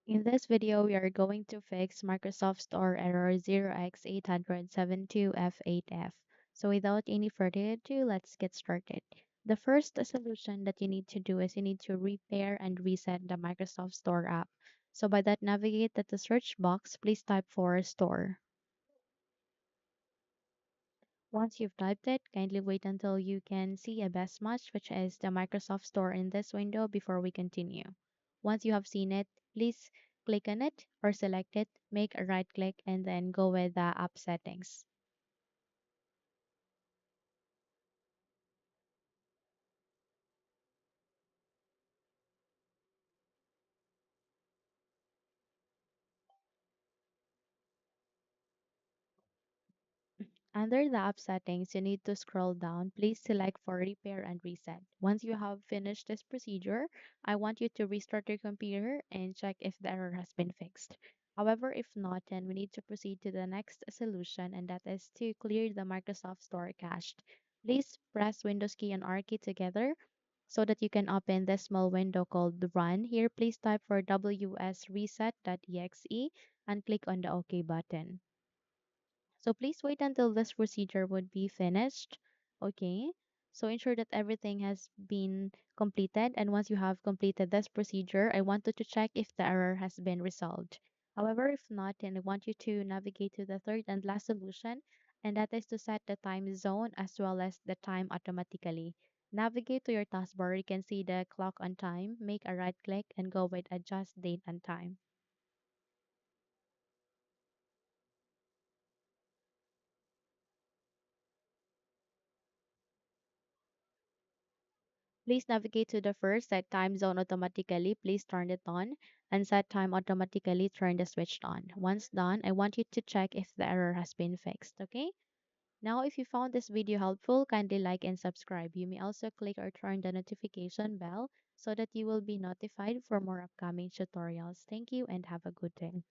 In this video, we are going to fix Microsoft Store error 0x80072f8f. So without any further ado, let's get started. The first solution that you need to do is you need to repair and reset the Microsoft Store app. So by that, navigate to the search box, please type for Store. Once you've typed it, kindly wait until you can see a best match, which is the Microsoft Store in this window before we continue. Once you have seen it, please click on it or select it, make a right click, and then go with the app settings. Under the app settings, you need to scroll down. Please select for repair and reset. Once you have finished this procedure, I want you to restart your computer and check if the error has been fixed. However, if not, then we need to proceed to the next solution, and that is to clear the Microsoft Store cache. Please press Windows key and R key together so that you can open this small window called Run. Here, please type for wsreset.exe and click on the OK button. So please wait until this procedure would be finished. Okay. So ensure that everything has been completed. And once you have completed this procedure, I want you to check if the error has been resolved. However, if not, then I want you to navigate to the third and last solution, and that is to set the time zone as well as the time automatically. Navigate to your taskbar. You can see the clock on time. Make a right click and go with adjust date and time. Please navigate to the first set time zone automatically. Please turn it on and set time automatically. Turn the switch on. Once done, I want you to check if the error has been fixed. Okay. Now, if you found this video helpful, kindly like and subscribe. You may also click or turn the notification bell so that you will be notified for more upcoming tutorials. Thank you and have a good day.